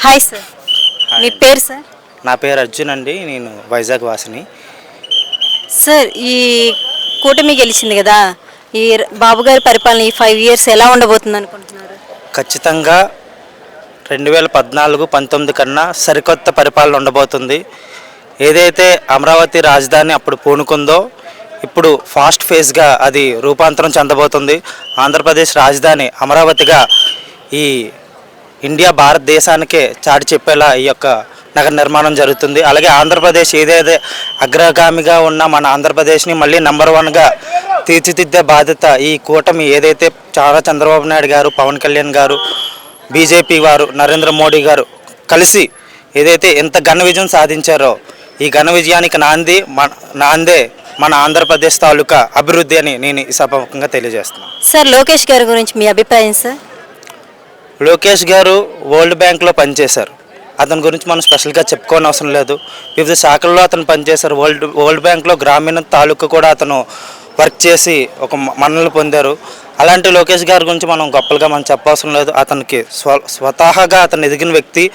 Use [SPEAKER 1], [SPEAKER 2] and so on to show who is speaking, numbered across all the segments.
[SPEAKER 1] Hi sir, me
[SPEAKER 2] hi.
[SPEAKER 1] పేరు sir?
[SPEAKER 2] నా పేరు అర్జున్ అండి. నేను వైజాగ్ వాసిని.
[SPEAKER 1] సార్, ఈ కూటమి గెలిచింది కదా, ఈ బాబు గారి పరిపాలన ఈ 5 ఇయర్స్ ఎలా ఉండబోతుంది అనుకుంటున్నారు?
[SPEAKER 2] ఖచ్చితంగా 2014-19 కన్నా సరికొత్త పరిపాలన ఉండబోతుంది. ఏదైతే అమరావతి రాజధాని అప్పుడు పూనుకుందో ఇప్పుడు ఫాస్ట్ ఫేజ్గా అది రూపాంతరం చెందబోతుంది. ఆంధ్రప్రదేశ్ రాజధాని అమరావతిగా ఈ భారతదేశానికే చాటి చెప్పేలా ఈ యొక్క నగర నిర్మాణం జరుగుతుంది. అలాగే ఆంధ్రప్రదేశ్ ఏదైతే అగ్రగామిగా ఉన్న మన ఆంధ్రప్రదేశ్ని మళ్ళీ నెంబర్ 1గా తీర్చిదిద్దే బాధ్యత ఈ కూటమి ఏదైతే చంద్రబాబు నాయుడు గారు, పవన్ కళ్యాణ్ గారు, బీజేపీ వారు, నరేంద్ర మోడీ గారు కలిసి ఏదైతే ఎంత ఘన విజయం సాధించారో ఈ ఘన విజయానికి నాందే మన ఆంధ్రప్రదేశ్ తాలూకా అభివృద్ధి అని నేను ఈ సభముఖంగా తెలియజేస్తున్నాను.
[SPEAKER 1] సార్, లోకేష్ గారి గురించి మీ అభిప్రాయం సార్?
[SPEAKER 2] లోకేష్ గారు వరల్డ్ బ్యాంక్లో పనిచేశారు. అతని గురించి మనం స్పెషల్గా చెప్పుకోని అవసరం లేదు. వివిధ శాఖల్లో అతను పనిచేశారు. వరల్డ్ బ్యాంక్లో గ్రామీణ తాలూకా కూడా అతను వర్క్ చేసి ఒక మన్నలు పొందారు. అలాంటి లోకేష్ గారి గురించి మనం గొప్పలుగా మనం చెప్పవసరం లేదు. అతనికి స్వతహాగా అతను ఎదిగిన వ్యక్తి.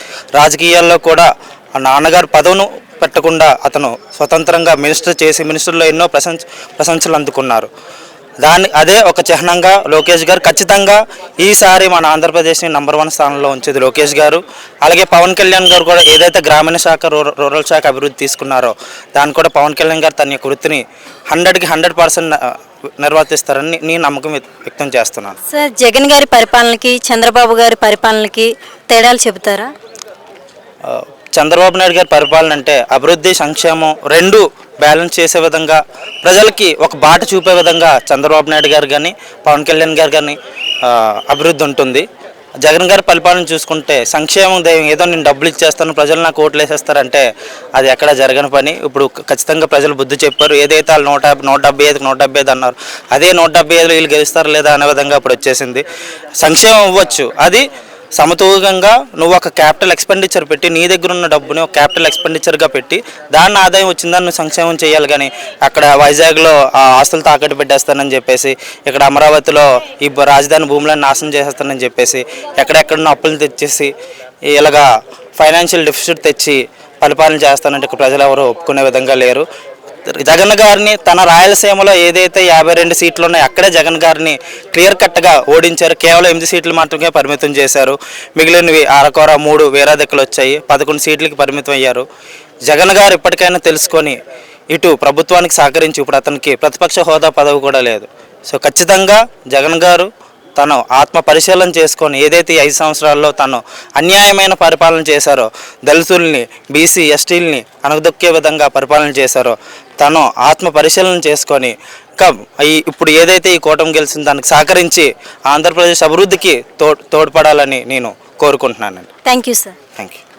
[SPEAKER 2] రాజకీయాల్లో కూడా ఆ నాన్నగారు పదవును పెట్టకుండా అతను స్వతంత్రంగా మినిస్టర్లో ఎన్నో ప్రశంసలు అందుకున్నారు. అదే ఒక చిహ్నంగా లోకేష్ గారు ఖచ్చితంగా ఈసారి మన ఆంధ్రప్రదేశ్ని నెంబర్ 1 స్థానంలో ఉంచేది లోకేష్ గారు. అలాగే పవన్ కళ్యాణ్ గారు కూడా ఏదైతే గ్రామీణ శాఖ, రూరల్ శాఖ అభివృద్ధి తీసుకున్నారో దాన్ని కూడా పవన్ కళ్యాణ్ గారు తన యొక్క వృత్తిని 100% నిర్వర్తిస్తారని నేను నమ్మకం వ్యక్తం చేస్తున్నాను.
[SPEAKER 1] సార్, జగన్ గారి పరిపాలనకి చంద్రబాబు గారి పరిపాలనకి తేడాలు చెబుతారా?
[SPEAKER 2] చంద్రబాబు నాయుడు గారి పరిపాలన అంటే అభివృద్ధి, సంక్షేమం రెండు బ్యాలెన్స్ చేసే విధంగా, ప్రజలకి ఒక బాట చూపే విధంగా చంద్రబాబు నాయుడు గారు కానీ, పవన్ కళ్యాణ్ గారు కానీ అభివృద్ధి ఉంటుంది. జగన్ గారి పరిపాలన చూసుకుంటే సంక్షేమం ఏదో నేను డబ్బులు ఇచ్చేస్తాను, ప్రజలు నాకు ఓట్లు వేసేస్తారంటే అది ఎక్కడ జరగని పని. ఇప్పుడు ఖచ్చితంగా ప్రజలు బుద్ధి చెప్పారు. ఏదైతే వాళ్ళు 175 అన్నారు, అదే 175 వీళ్ళు గెలుస్తారు లేదా అనే విధంగా ఇప్పుడు వచ్చేసింది. సంక్షేమం ఇవ్వచ్చు, అది సమతూకంగా నువ్వు ఒక క్యాపిటల్ ఎక్స్పెండిచర్ పెట్టి నీ దగ్గర ఉన్న డబ్బుని ఒక క్యాపిటల్ ఎక్స్పెండిచర్గా పెట్టి దాన్ని ఆదాయం వచ్చిందని నువ్వు సంక్షేమం చేయాలి. కానీ అక్కడ వైజాగ్లో ఆస్తులు తాకట్టు పెట్టేస్తానని చెప్పేసి, ఇక్కడ అమరావతిలో ఈ రాజధాని భూములను నాశనం చేసేస్తానని చెప్పేసి, ఎక్కడెక్కడన్నా అప్పులు తెచ్చేసి ఇలాగా ఫైనాన్షియల్ డెఫిసిట్ తెచ్చి పరిపాలన చేస్తానంటే ఇక్కడ ప్రజలు ఎవరు ఒప్పుకునే విధంగా లేరు. జగన్ గారిని తన రాయలసీమలో ఏదైతే 52 సీట్లు ఉన్నాయో అక్కడే జగన్ గారిని క్లియర్ కట్గా ఓడించారు. కేవలం 8 సీట్లు మాత్రమే పరిమితం చేశారు. మిగిలినవి అరకొర 3 వేరే దిక్కులు వచ్చాయి. 11 సీట్లకి పరిమితం అయ్యారు. జగన్ గారు ఇప్పటికైనా తెలుసుకొని ఇటు ప్రభుత్వానికి సహకరించి, ఇప్పుడు అతనికి ప్రతిపక్ష హోదా పదవి కూడా లేదు. సో ఖచ్చితంగా జగన్ గారు తను ఆత్మ పరిశీలన చేసుకొని ఏదైతే 5 సంవత్సరాల్లో తను అన్యాయమైన పరిపాలన చేశారో, దళితుల్ని, బీసీ, ఎస్టీలని అనగదొక్కే విధంగా పరిపాలన చేశారో తను ఆత్మ పరిశీలన చేసుకొని ఇప్పుడు ఏదైతే ఈ కూటమి గెలిచిందో దానికి సహకరించి ఆంధ్రప్రదేశ్ అభివృద్ధికి తోడ్పడాలని నేను కోరుకుంటున్నానండి.
[SPEAKER 1] Thank you sir.
[SPEAKER 2] Thank you.